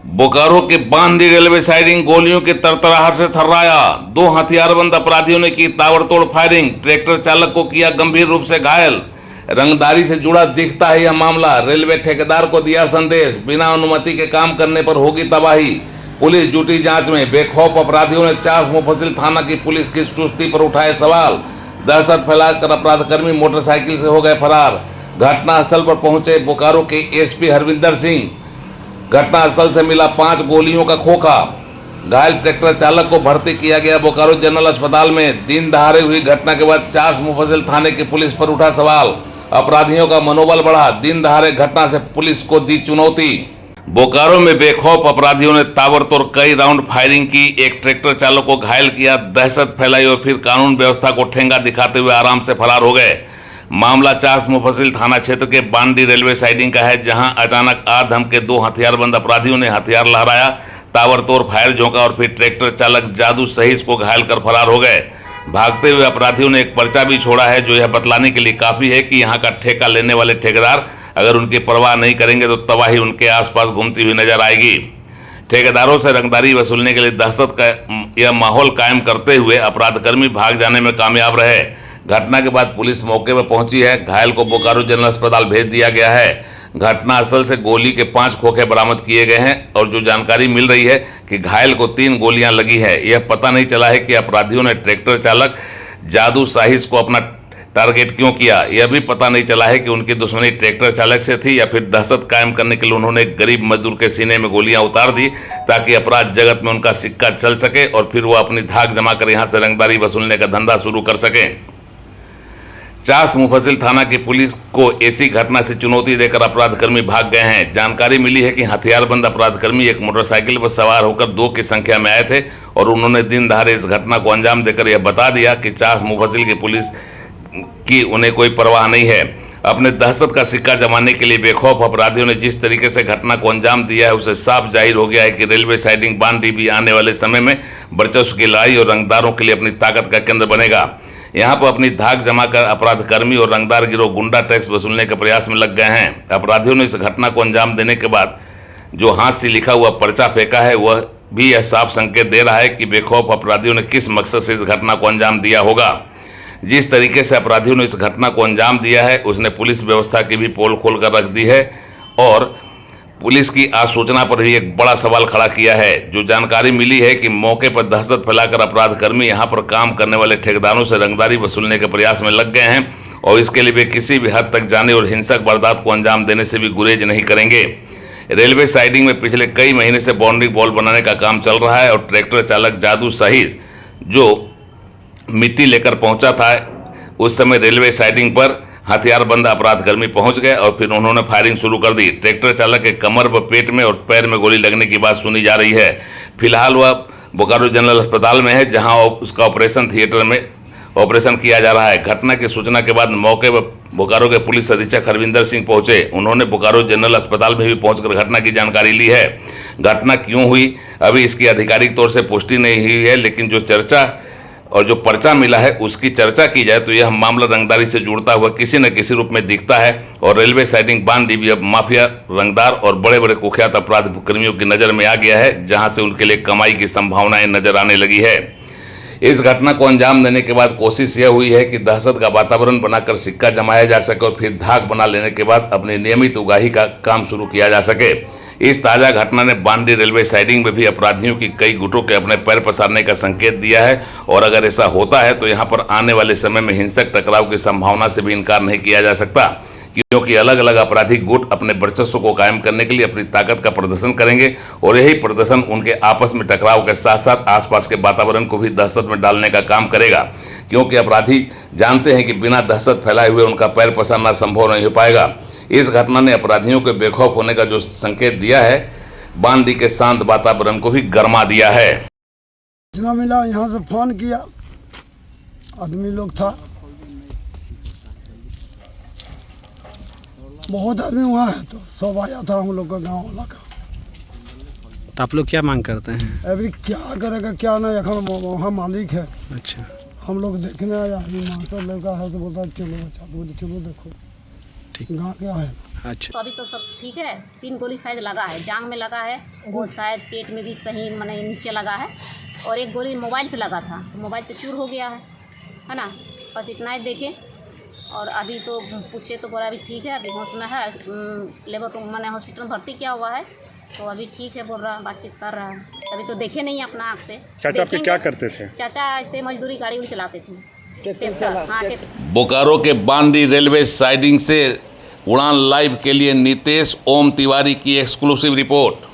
बोकारो के बांदी railway siding गोलियों की तरतराहट से थर्राया। 2 हथियारबंद अपराधियों ने की ताबड़तोड़ फायरिंग। ट्रैक्टर चालक को किया गंभीर रूप से घायल। रंगदारी से जुड़ा दिखता है यह मामला। रेलवे ठेकेदार को दिया संदेश, बिना अनुमति के काम करने पर होगी तबाही। पुलिस जुटी जांच में। बेखौफ अपराधियों ने चास मुफस्सिल थाना की पुलिस की चुस्ती पर उठाए सवाल। दहशत फैलाकर अपराधकर्मी मोटरसाइकिल से हो गए फरार। घटनास्थल पर पहुंचे बोकारो के एसपी हरविंदर सिंह। घटनास्थल से मिला 5 गोलियों का खोखा। घायल ट्रैक्टर चालक को भर्ती किया गया बोकारो जनरल अस्पताल में। दिन दहाड़े हुई घटना के बाद चास मुफस्सिल थाने की पुलिस पर उठा सवाल। अपराधियों का मनोबल बढ़ा। दिन दहाड़े घटना से पुलिस को दी चुनौती। बोकारो में बेखौफ अपराधियों ने ताबड़तोड़ कई राउंड फायरिंग की। एक ट्रैक्टर चालक को घायल किया, दहशत फैलाई और फिर कानून व्यवस्था को ठेंगा दिखाते हुए आराम से फरार हो गए। मामला चास मुफस्सिल थाना क्षेत्र के बांदी रेलवे साइडिंग का है, जहां अचानक आधम के 2 हथियारबंद अपराधियों ने हथियार लहराया, ताबड़तोड़ फायर झोंका और फिर ट्रैक्टर चालक जादू सहीस को घायल कर फरार हो गए। भागते हुए अपराधियों ने एक पर्चा भी छोड़ा है, जो यह बतलाने के लिए काफी है कि यहां का ठेका लेने वाले ठेकेदार अगर उनकी परवाह नहीं करेंगे तो तबाही उनके आसपास घूमती हुई नजर आएगी। ठेकेदारों से रंगदारी वसूलने के लिए दहशत का यह माहौल कायम करते हुए अपराधकर्मी भाग जाने में कामयाब रहे। घटना के बाद पुलिस मौके पर पहुंची है। घायल को बोकारो जनरल अस्पताल भेज दिया गया है। घटनास्थल से गोली के 5 खोखे बरामद किए गए हैं और जो जानकारी मिल रही है कि घायल को 3 गोलियां लगी है। यह पता नहीं चला है कि अपराधियों ने ट्रैक्टर चालक जादू साहिस को अपना टारगेट क्यों किया। यह भी पता नहीं चला है कि उनकी दुश्मनी ट्रैक्टर चालक से थी या फिर दहशत कायम करने के लिए उन्होंने गरीब मजदूर के सीने में गोलियां उतार दी ताकि अपराध जगत में उनका सिक्का चल सके और फिर वो अपनी धाक जमा कर यहां से रंगदारी वसूलने का धंधा शुरू कर सके। चास मुफस्सिल थाना की पुलिस को ऐसी घटना से चुनौती देकर अपराधकर्मी भाग गए हैं। जानकारी मिली है कि हथियारबंद अपराधकर्मी एक मोटरसाइकिल पर सवार होकर 2 की संख्या में आए थे और उन्होंने दिन दहाड़े इस घटना को अंजाम देकर यह बता दिया कि चास मुफस्सिल की पुलिस की उन्हें कोई परवाह नहीं है। अपने दहशत का सिक्का जमाने के लिए बेखौफ अपराधियों ने जिस तरीके से घटना को अंजाम दिया है, उसे साफ जाहिर हो गया है कि रेलवे साइडिंग बांदी भी आने वाले समय में वर्चस्व की लड़ाई और रंगदारों के लिए अपनी ताकत का केंद्र बनेगा। यहाँ पर अपनी धाक जमाकर अपराधकर्मी और रंगदार गिरोह गुंडा टैक्स वसूलने के प्रयास में लग गए हैं। अपराधियों ने इस घटना को अंजाम देने के बाद जो हाथ से लिखा हुआ पर्चा फेंका है, वह भी यह साफ संकेत दे रहा है कि बेखौफ अपराधियों ने किस मकसद से इस घटना को अंजाम दिया होगा। जिस तरीके से अपराधियों ने इस घटना को अंजाम दिया है, उसने पुलिस व्यवस्था की भी पोल खोल कर रख दी है और पुलिस की आसूचना पर ही एक बड़ा सवाल खड़ा किया है। जो जानकारी मिली है कि मौके पर दहशत फैलाकर अपराधकर्मी यहां पर काम करने वाले ठेकेदारों से रंगदारी वसूलने के प्रयास में लग गए हैं और इसके लिए वे किसी भी हद तक जाने और हिंसक वारदात को अंजाम देने से भी गुरेज नहीं करेंगे। रेलवे साइडिंग में पिछले कई महीने से बाउंड्री वॉल बनाने का काम चल रहा है और ट्रैक्टर चालक जादू सहीस जो मिट्टी लेकर पहुंचा था, उस समय रेलवे साइडिंग पर हथियारबंद अपराधकर्मी पहुंच गए और फिर उन्होंने फायरिंग शुरू कर दी। ट्रैक्टर चालक के कमर व पेट में और पैर में गोली लगने की बात सुनी जा रही है। फिलहाल वह बोकारो जनरल अस्पताल में है, जहां उसका ऑपरेशन थिएटर में ऑपरेशन किया जा रहा है। घटना की सूचना के बाद मौके पर बोकारो के पुलिस अधीक्षक हरविंदर सिंह पहुंचे। उन्होंने बोकारो जनरल अस्पताल में भी पहुंचकर घटना की जानकारी ली है। घटना क्यों हुई अभी इसकी आधिकारिक तौर से पुष्टि नहीं हुई है, लेकिन जो चर्चा और जो पर्चा मिला है उसकी चर्चा की जाए तो यह मामला रंगदारी से जुड़ता हुआ किसी न किसी रूप में दिखता है और रेलवे साइडिंग बांदी भी अब माफिया, रंगदार और बड़े बड़े कुख्यात अपराध कर्मियों की नज़र में आ गया है, जहां से उनके लिए कमाई की संभावनाएं नजर आने लगी है। इस घटना को अंजाम देने के बाद कोशिश यह हुई है कि दहशत का वातावरण बनाकर सिक्का जमाया जा सके और फिर धाक बना लेने के बाद अपनी नियमित उगाही का काम शुरू किया जा सके। इस ताज़ा घटना ने बांदी रेलवे साइडिंग में भी अपराधियों की कई गुटों के अपने पैर पसारने का संकेत दिया है और अगर ऐसा होता है तो यहाँ पर आने वाले समय में हिंसक टकराव की संभावना से भी इनकार नहीं किया जा सकता, क्योंकि अलग अलग आपराधिक गुट अपने वर्चस्व को कायम करने के लिए अपनी ताकत का प्रदर्शन करेंगे और यही प्रदर्शन उनके आपस में टकराव के साथ साथ आसपास के वातावरण को भी दहशत में डालने का काम करेगा, क्योंकि अपराधी जानते हैं कि बिना दहशत फैलाए हुए उनका पैर पसारना संभव नहीं हो पाएगा। इस घटना ने अपराधियों के बेखौफ होने का जो संकेत दिया है, बांदी के शांत वातावरण को भी गरमा दिया है। सूचना मिला, यहाँ से फोन किया, आदमी लोग था, बहुत आदमी वहाँ है, तो सब आया था हम लोग का गाँव वाला का। तो आप लोग क्या मांग करते हैं? अभी क्या करेगा क्या नहीं, अखन वहाँ मालिक है। अच्छा, हम लोग देखने आया, अभी मास्टर लड़का है तो बोलता चलो अच्छा, तो बोले चलो देखो। ठीक। गाँव क्या है। अच्छा, तो अभी तो सब ठीक है। 3 गोली शायद लगा है, जांग में लगा है, वो शायद पेट में भी कहीं माने नीचे लगा है, और एक गोली मोबाइल पे लगा था, तो मोबाइल तो चूर हो गया है ना। बस इतना ही देखे, और अभी तो पूछे तो बोला अभी ठीक है, अभी होश में है, लेबर को मैंने हॉस्पिटल में भर्ती किया हुआ है, तो अभी ठीक है बोल रहा है, बातचीत कर रहा है। अभी तो देखे नहीं अपना आँख से। चाचा आपके क्या करते थे? चाचा ऐसे मजदूरी गाड़ी उड़ी चलाते थे। हाँ, बोकारो के बांदी रेलवे साइडिंग से उड़ान लाइव के लिए नितेश ओम तिवारी की एक्सक्लूसिव रिपोर्ट।